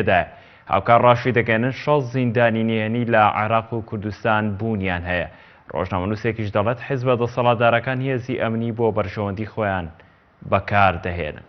دا هاوکار ڕاشی دەگەنن 6 زیندانی نهێنی لە عێراق و کوردستان بوونیان هەیە. ڕۆژنامەنووسێکیش دەڵێت حیزبە دەسەڵاتدارەکان هێزی ئەمنی بۆ بەرژەوەندی خۆیان بەکاردەهێنن.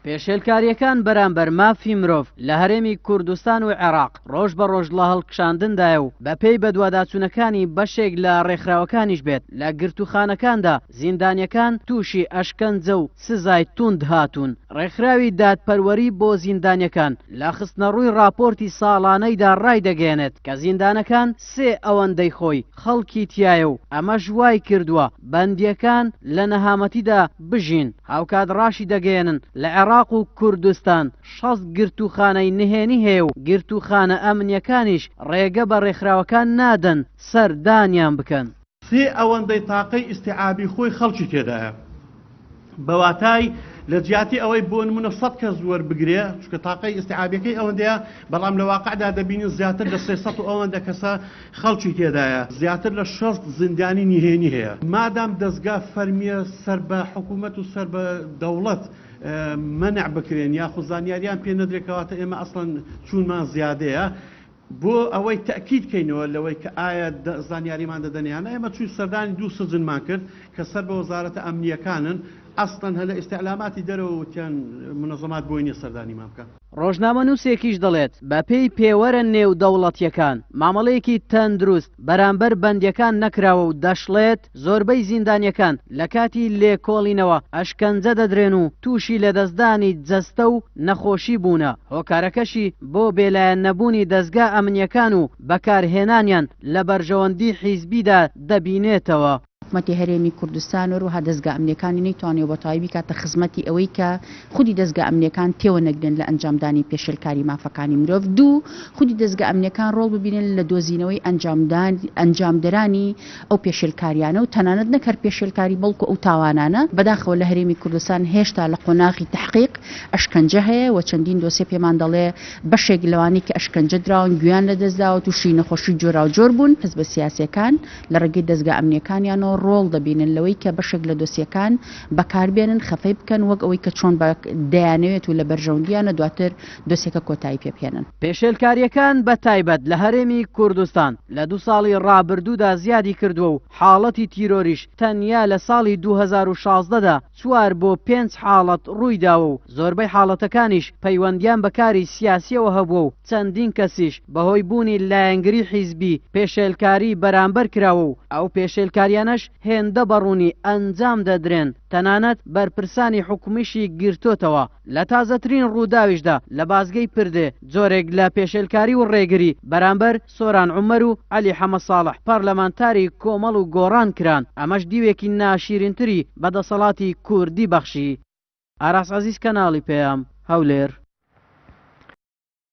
پێشێلکاریەکان بەرامبەر مافی مرۆڤ لە هەرێمی کوردستان و عێراق ڕۆژ بە ڕۆژ لە هەڵکشاندندایە و بەپێی بەدواداچوونەکانی بەشێک لە ڕێکخراوەکانیش بێت لە گرتوخانەکاندا زیندانیەکان تووشی ئەشکەنجە و سزای توند هاتوون. ڕێکخراوی دادپەروەری بۆ زیندانیەکان لە خستنەڕووی راپۆرتی ساڵانەیدا ڕای دەگەێنێت کە زیندانەکان 3 ئەوەندەی خۆی خەڵکی تایە و ئەمە ژوای کردووە بەندیەکان لە نەهامەتیدا بژین. هاوکات ڕاشی دەگەێنن لە عێراق و کوردستان 6 گرتوخانەی نهێنی هەیە و گرتوخانە ئەمنیەکانیش ڕێگە بە ڕێکخراوەکان نادەن سەردانیان بکەن. 3 ئەوەندەی تاقەی ئیستیعابی خۆی خەڵکی تێدایە بەواتای لە جیاتی ئەوەی بۆ نمونە 100 کەس وەربگرێ چونکە تاقەی ئیستیعابیەکەی ئەوەندەیە بەڵام لە واقعدا دەبینی زیاتر لە 300 و ئەوەندە کەسە خەڵکی تێدایە زیاتر لە 6 زیندانی نهێنی هەیە. مادام دەستگا فەرمیە سەر بە حکوومەت و سەر بە دەوڵەت منع بکرێن یاخود زانیاریان پێ نەدرێکەواتە ئێمە ئەسڵەن چوونمان زیادەیە بۆ ئەوەی تەکید کەینەوە لەوەی کە ئایا زانیاریمان دەدەنیانە ئێمە چووی سەردانی 2 سجنمان کرد کە سەر بە وەزارەتە ئەمنیەکانن ئەسڵەن هەلە ئیستیعلاماتی دەرەوە وتیان منەظەمات بۆی نییە سەردانیمان بکە. ڕۆژنامەنووسێکیش دەڵێت بەپێی پێوەرە نێو دەوڵەتیەکان مامەڵەیەکی تەندروست بەرامبەر بەندیەکان نەکراوە و دەشڵێت زۆربەی زیندانیەکان لە کاتی لێکۆڵینەوە ئەشکەنجە دەدرێن و تووشی لەدەستدانی جەستە و نەخۆشی بوونە. هۆکارەکەشی بۆ بێلایەن نەبوونی دەستگا ئەمنیەکان و بەکارهێنانیان لە بەرژەوەندی حیزبیدا دەبینێتەوە. حکوومەتی هەرێمی کوردستان و ڕوها دەستگا ئەمنیەکانی نەیتوانێت بە تایبی کاتە خزمەتی ئەوەی کە خودی دەستگا ئەمنیەکان تێوە نەگرن لە ئەنجامدانی پێشێلکاری مافەکانی مرۆڤ. 2 خودی دەستگا ئەمنیەکان ڕۆڵ ببینن لە دۆزینەوەی ئەنجامدەرانی ئەو پێشێلکاریانە و تەنانەت نەکرد پێشێلکاری بەڵکو ئەو تاوانانە بەداخەوە لە هەرێمی کوردستان هێشتا لە قۆناغی تحقیق ئەشکەنجە هەیە و چەندین دۆسێ پێمان دەڵێ بەشێک لەوانی کە ئەشکەنجە دراون گویان لەدەستداوە تووشی نەخۆشی جۆراوجۆر بوون. حزب سیاسیەکان لە ڕێگەی دەستگا ئەمنیەکانیانەوە ڕۆڵ دەبینن لەوەی کە بەشێک لە دۆسیەکان بەکاربێنن خەفەی بکەن وەک ئەوەی کە چۆن دەیانەوێت و لە بەرژەوندیانە دواتر دۆسیەکە کۆتایی پێبهێنن. پێشێلکاریەکان بە تایبەت لە هەرێمی کوردستان لە 2 ساڵی ڕابردوودا زیادی کردووە و حاڵەتی تیرۆریش تەنیا لە ساڵی 2016دا 4 بۆ 5 حاڵەت ڕوویداوە و زۆربەی حاڵەتەکانیش پەیوەندیان بەکاری سیاسیەوە هەبووە و چەندین کەسیش بەهۆی بوونی لایەنگری حیزبی پێشێلکاری بەرامبەر کراوە و ئەو پێشێلکاریانەش هێندە بەڕوونی ئەنجام دەدرێن تەنانەت بەرپرسانی حکومیشی گرتوتەوە. لە تازەترین ڕووداویشدا لە بازگەی پردێ جۆرێک لە پێشێلکاری و ڕێگری بەرامبەر سۆران عومەر و عەلی حەمە ساڵح پەرلەمانتاری کۆمەڵ و گۆڕان کران. ئەمەش دیوێکی ناشیرینتری بەدەسەڵاتی کوردی بەخشی. ئاراس عەزیز کەناڵی پێیام هەولێر.